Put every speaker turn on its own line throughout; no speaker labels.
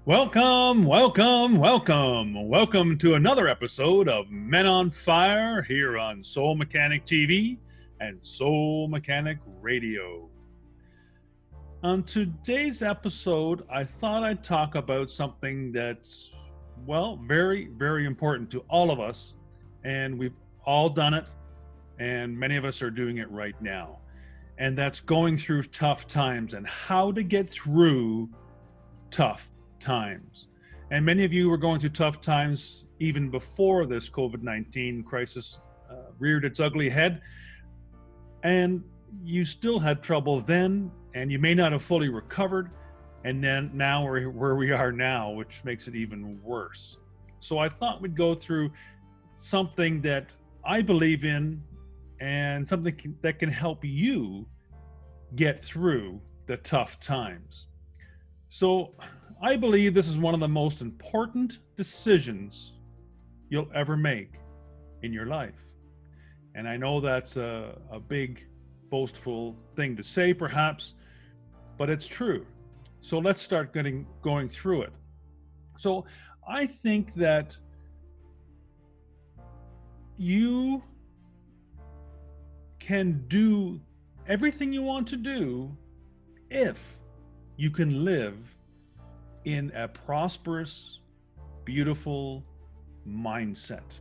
Welcome, welcome, welcome. Welcome to another episode of Men on Fire here on Soul Mechanic TV and Soul Mechanic Radio. On today's episode, I thought I'd talk about something that's, very, very important to all of us. And we've all done it, and many of us are doing it right now. And that's going through tough times and how to get through tough times. And many of you were going through tough times even before this COVID-19 crisis reared its ugly head. And you still had trouble then, and you may not have fully recovered. And then now we're where we are now, which makes it even worse. So I thought we'd go through something that I believe in and something that can help you get through the tough times. So I believe this is one of the most important decisions you'll ever make in your life. And I know that's a big, boastful thing to say, perhaps, but it's true. So let's start going through it. So I think that you can do everything you want to do if you can live in a prosperous, beautiful mindset.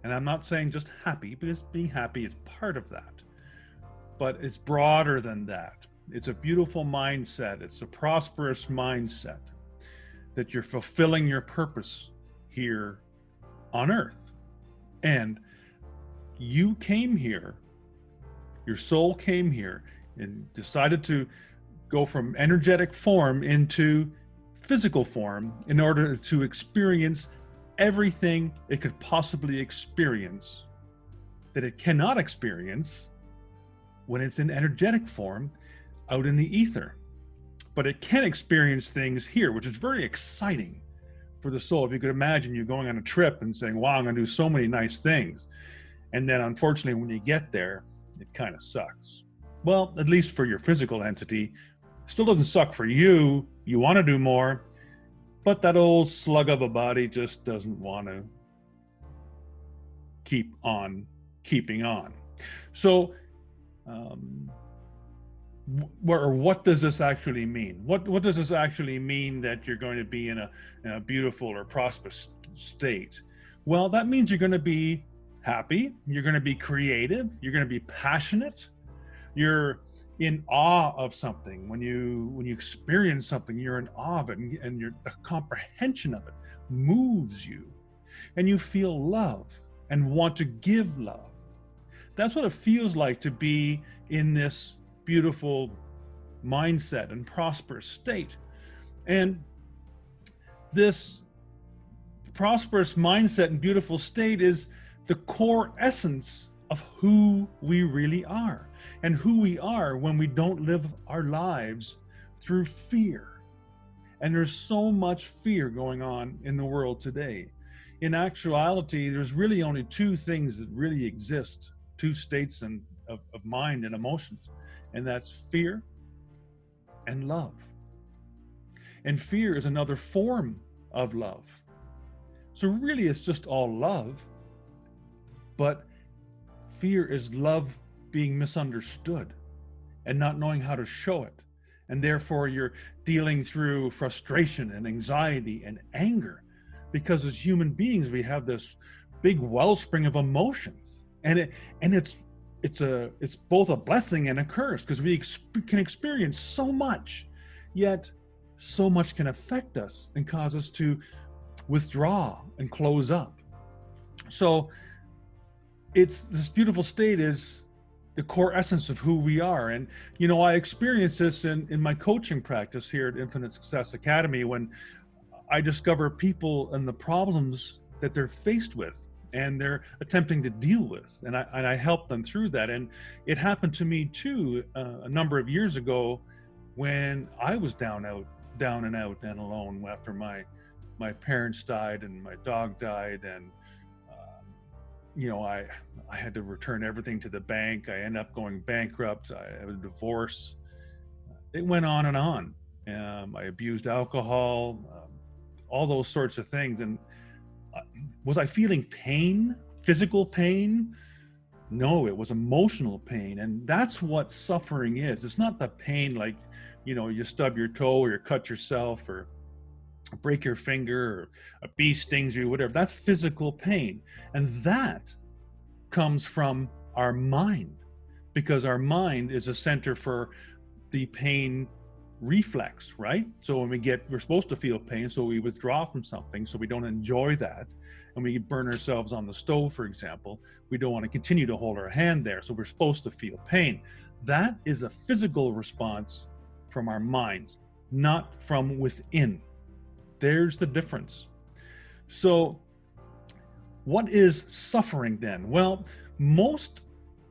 And I'm not saying just happy, because being happy is part of that. But it's broader than that. It's a beautiful mindset. It's a prosperous mindset that you're fulfilling your purpose here on earth. And you came here, your soul came here and decided to go from energetic form into physical form in order to experience everything it could possibly experience that it cannot experience when it's in energetic form out in the ether. But it can experience things here, which is very exciting for the soul. If you could imagine you going on a trip and saying, wow, I'm going to do so many nice things. And then unfortunately, when you get there, it kind of sucks. Well, at least for your physical entity. Still doesn't suck for you. You want to do more, but that old slug of a body just doesn't want to keep on keeping on. So, what does this actually mean? What does this actually mean that you're going to be in a beautiful or prosperous state? Well, that means you're going to be happy. You're going to be creative. You're going to be passionate. You're in awe of something. When you experience something, you're in awe of it, and the comprehension of it moves you, and you feel love and want to give love. That's what it feels like to be in this beautiful mindset and prosperous state. And this prosperous mindset and beautiful state is the core essence of who we really are, and who we are when we don't live our lives through fear. And there's so much fear going on in the world today. In actuality, there's really only two things that really exist, two states of mind and emotions, and that's fear and love. And fear is another form of love. So really, it's just all love, but fear is love being misunderstood and not knowing how to show it. And therefore, you're dealing through frustration and anxiety and anger, because as human beings, we have this big wellspring of emotions. And it's both a blessing and a curse, because we can experience so much, yet so much can affect us and cause us to withdraw and close up. So it's this beautiful state is the core essence of who we are. And I experienced this in my coaching practice here at Infinite Success Academy, when I discover people and the problems that they're faced with and they're attempting to deal with, and I help them through that. And it happened to me too a number of years ago, when I was down and out and alone after my parents died and my dog died, and I had to return everything to the bank. I ended up going bankrupt. I had a divorce. It went on and on. I abused alcohol. all those sorts of things. And was I feeling pain, physical pain? No, it was emotional pain. And that's what suffering is. It's not the pain like, you stub your toe or you cut yourself or break your finger or a bee stings you, whatever. That's physical pain. And that comes from our mind, because our mind is a center for the pain reflex, right? So when we're supposed to feel pain, so we withdraw from something, so we don't enjoy that, and we burn ourselves on the stove, for example. We don't want to continue to hold our hand there, so we're supposed to feel pain. That is a physical response from our minds, not from within. There's the difference. So what is suffering then? Well, most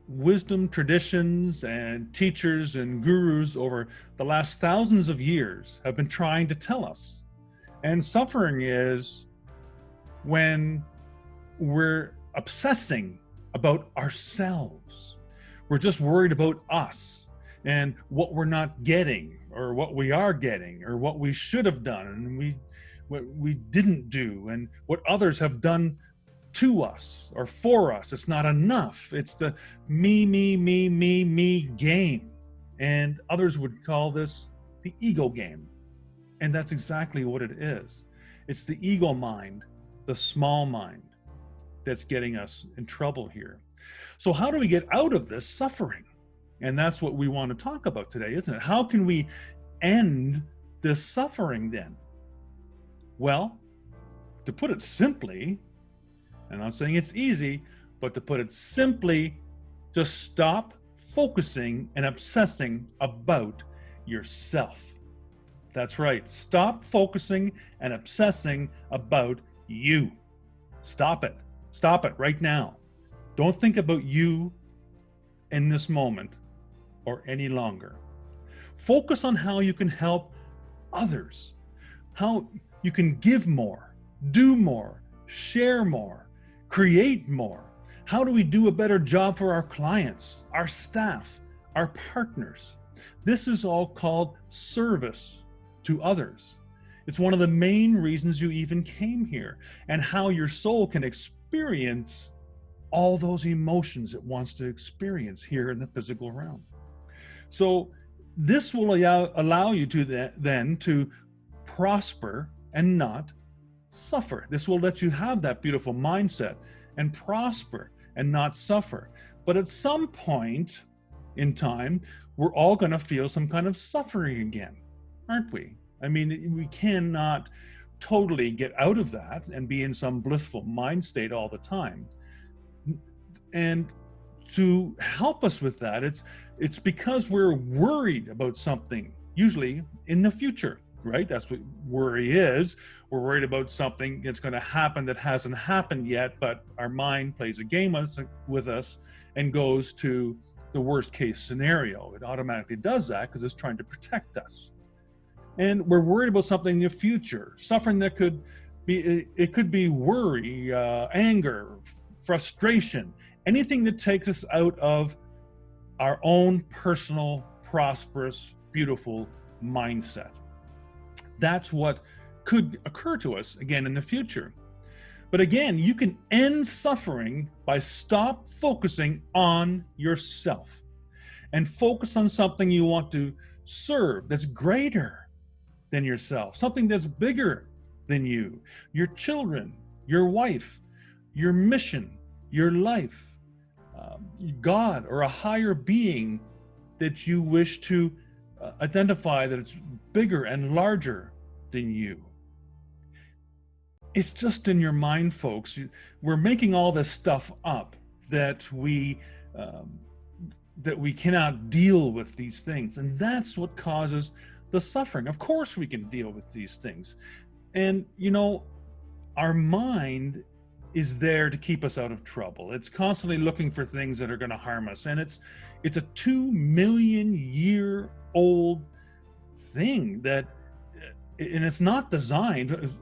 wisdom traditions and teachers and gurus over the last thousands of years have been trying to tell us. And suffering is when we're obsessing about ourselves. We're just worried about us and what we're not getting, or what we are getting, or what we should have done and what we didn't do, and what others have done to us or for us. It's not enough. It's the me game. And others would call this the ego game. And that's exactly what it is. It's the ego mind, the small mind, that's getting us in trouble here. So how do we get out of this suffering? And that's what we want to talk about today, isn't it? How can we end this suffering then? Well, to put it simply, and I'm saying it's easy, but to put it simply, just stop focusing and obsessing about yourself. That's right. Stop focusing and obsessing about you. Stop it. Stop it right now. Don't think about you in this moment or any longer. Focus on how you can help others, how you can give more, do more, share more, create more. How do we do a better job for our clients, our staff, our partners? This is all called service to others. It's one of the main reasons you even came here, and how your soul can experience all those emotions it wants to experience here in the physical realm. So this will allow you to then to prosper and not suffer. This will let you have that beautiful mindset and prosper and not suffer. But at some point in time, we're all going to feel some kind of suffering again, aren't we? I mean, we cannot totally get out of that and be in some blissful mind state all the time. And to help us with that, it's because we're worried about something, usually in the future, right? That's what worry is. We're worried about something that's going to happen that hasn't happened yet, but our mind plays a game with us and goes to the worst case scenario. It automatically does that because it's trying to protect us. And we're worried about something in the future, suffering that could be worry, anger, frustration, anything that takes us out of our own personal, prosperous, beautiful mindset. That's what could occur to us again in the future. But again, you can end suffering by stop focusing on yourself and focus on something you want to serve that's greater than yourself, something that's bigger than you, your children, your wife, your mission, your life, God, or a higher being that you wish to identify that it's bigger and larger than you. It's just in your mind, folks. We're making all this stuff up that we cannot deal with these things, and that's what causes the suffering. Of course we can deal with these things. And our mind is there to keep us out of trouble. It's constantly looking for things that are going to harm us. And it's a 2 million year old thing and it's not designed,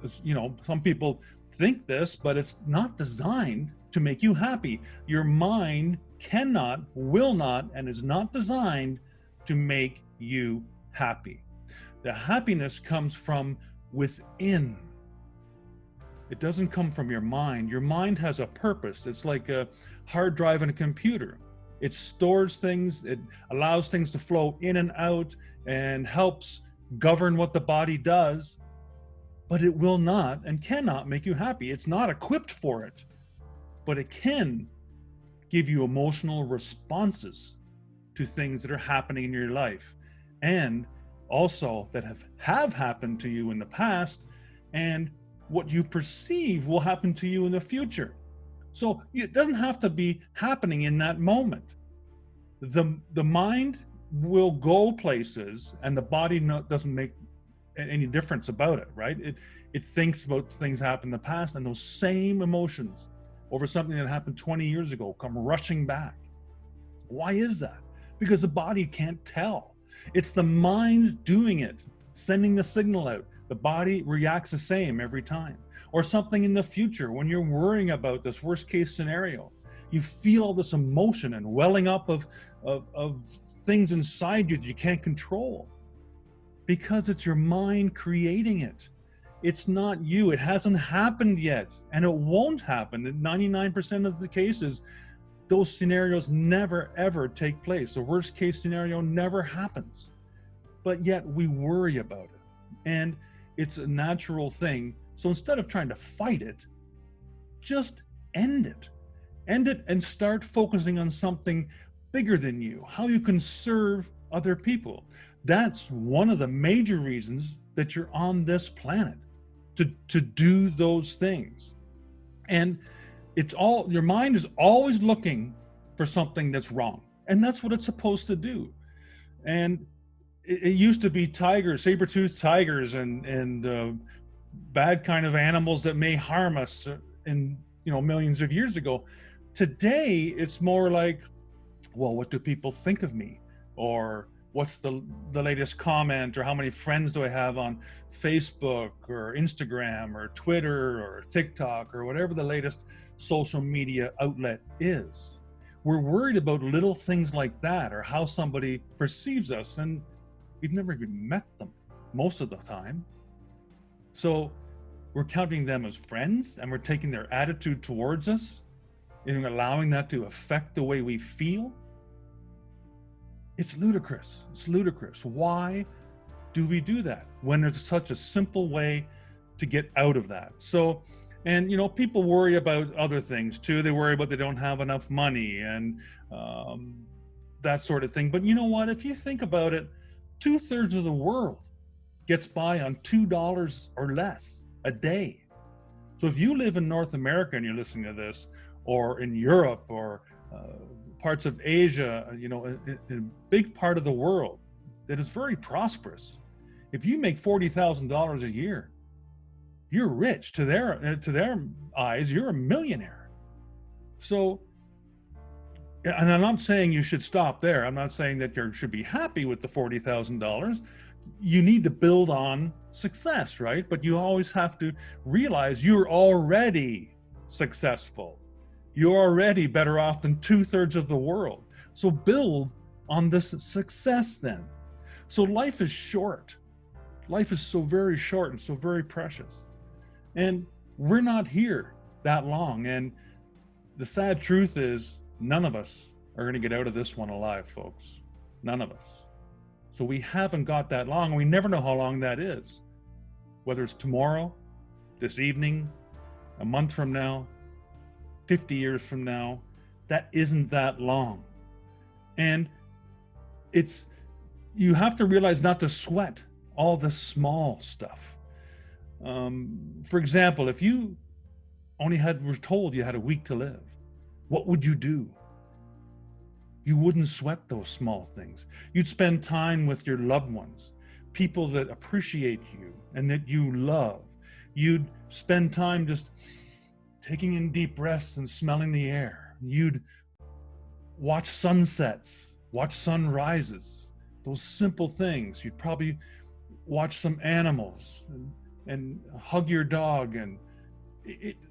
some people think this, but it's not designed to make you happy. Your mind cannot, will not, and is not designed to make you happy. The happiness comes from within. It doesn't come from your mind. Your mind has a purpose. It's like a hard drive in a computer. It stores things, it allows things to flow in and out and helps govern what the body does, but it will not and cannot make you happy. It's not equipped for it, but it can give you emotional responses to things that are happening in your life, and also that have happened to you in the past, and what you perceive will happen to you in the future. So it doesn't have to be happening in that moment. The mind will go places, and the body doesn't make any difference about it, right? It thinks about things happen in the past, and those same emotions over something that happened 20 years ago come rushing back. Why is that? Because the body can't tell. It's the mind doing it, sending the signal out. The body reacts the same every time. Or something in the future, when you're worrying about this worst case scenario, you feel all this emotion and welling up of things inside you that you can't control, because it's your mind creating it. It's not you. It hasn't happened yet, and it won't happen. In 99% of the cases, those scenarios never ever take place. The worst case scenario never happens, but yet we worry about it, and it's a natural thing. So instead of trying to fight it, just end it and start focusing on something bigger than you, how you can serve other people. That's one of the major reasons that you're on this planet, to do those things. And it's all, your mind is always looking for something that's wrong, and that's what it's supposed to do. And it used to be tigers, saber-toothed tigers, and bad kind of animals that may harm us in millions of years ago. Today it's more like, well, what do people think of me, or what's the latest comment, or how many friends do I have on Facebook or Instagram or Twitter or TikTok or whatever the latest social media outlet is. We're worried about little things like that, or how somebody perceives us, and we've never even met them most of the time. So we're counting them as friends, and we're taking their attitude towards us and allowing that to affect the way we feel. It's ludicrous. It's ludicrous. Why do we do that when there's such a simple way to get out of that? So, and people worry about other things too. They worry about they don't have enough money and that sort of thing. But you know what? If you think about it, 2/3 of the world gets by on $2 or less a day. So if you live in North America and you're listening to this, or in Europe, or parts of Asia, in a big part of the world that is very prosperous, if you make $40,000 a year, you're rich. To their eyes, you're a millionaire. So, and I'm not saying you should stop there. I'm not saying that you should be happy with the $40,000. You need to build on success, right? But you always have to realize you're already successful. You're already better off than 2/3 of the world. So build on this success then. So life is short. Life is so very short and so very precious. And we're not here that long. And the sad truth is, none of us are going to get out of this one alive, folks. None of us. So we haven't got that long. We never know how long that is. Whether it's tomorrow, this evening, a month from now, 50 years from now, that isn't that long. And you have to realize not to sweat all the small stuff. For example, if you only were told you had a week to live, what would you do? You wouldn't sweat those small things. You'd spend time with your loved ones, people that appreciate you and that you love. You'd spend time just taking in deep breaths and smelling the air. You'd watch sunsets, watch sunrises, those simple things. You'd probably watch some animals and hug your dog, and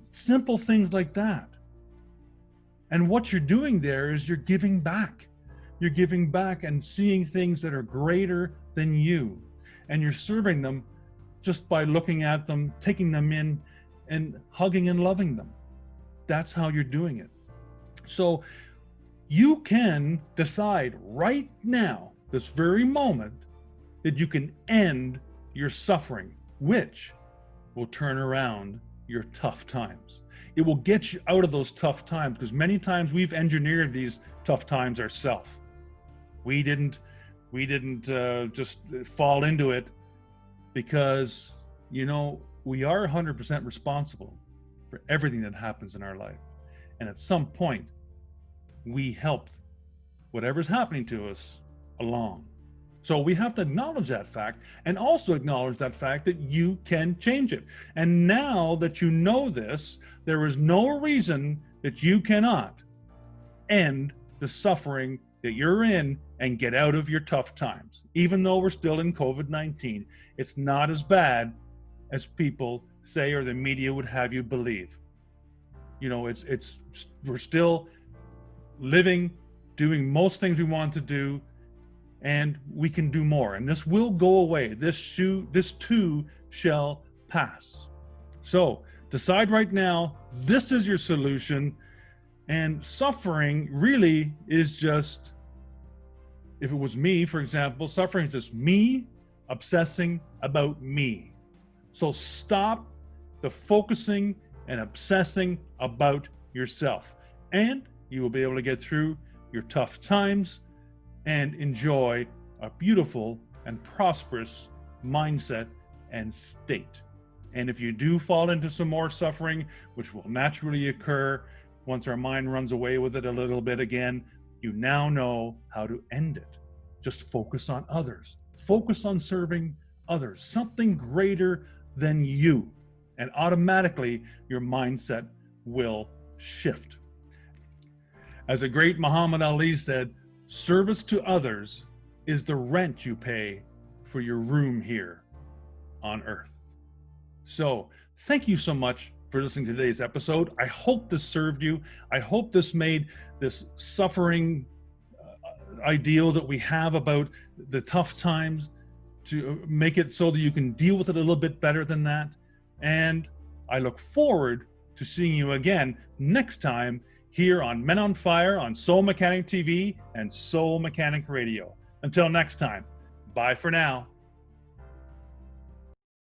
simple things like that. And what you're doing there is you're giving back. You're giving back and seeing things that are greater than you. And you're serving them just by looking at them, taking them in, and hugging and loving them. That's how you're doing it. So you can decide right now, this very moment, that you can end your suffering, which will turn around your tough times. It will get you out of those tough times, because many times we've engineered these tough times ourselves. We didn't just fall into it, because, you know, we are 100% responsible for everything that happens in our life. And at some point, we helped whatever's happening to us along. So we have to acknowledge that fact, and also acknowledge that fact that you can change it. And now that you know this, there is no reason that you cannot end the suffering that you're in and get out of your tough times. Even though we're still in COVID-19, it's not as bad as people say, or the media would have you believe. You know, we're still living, doing most things we want to do, and we can do more. And this will go away. This too shall pass. So decide right now, this is your solution. And suffering really is just, if it was me, for example, suffering is just me obsessing about me. So stop the focusing and obsessing about yourself, and you will be able to get through your tough times and enjoy a beautiful and prosperous mindset and state. And if you do fall into some more suffering, which will naturally occur once our mind runs away with it a little bit again, you now know how to end it. Just focus on others. Focus on serving others, something greater than you. And automatically your mindset will shift. As a great Muhammad Ali said, service to others is the rent you pay for your room here on earth. So thank you so much for listening to today's episode. I hope this served you. I hope this made this suffering ideal that we have about the tough times to make it so that you can deal with it a little bit better than that. And I look forward to seeing you again next time here on Men on Fire on Soul Mechanic TV and Soul Mechanic Radio. Until next time, bye for now.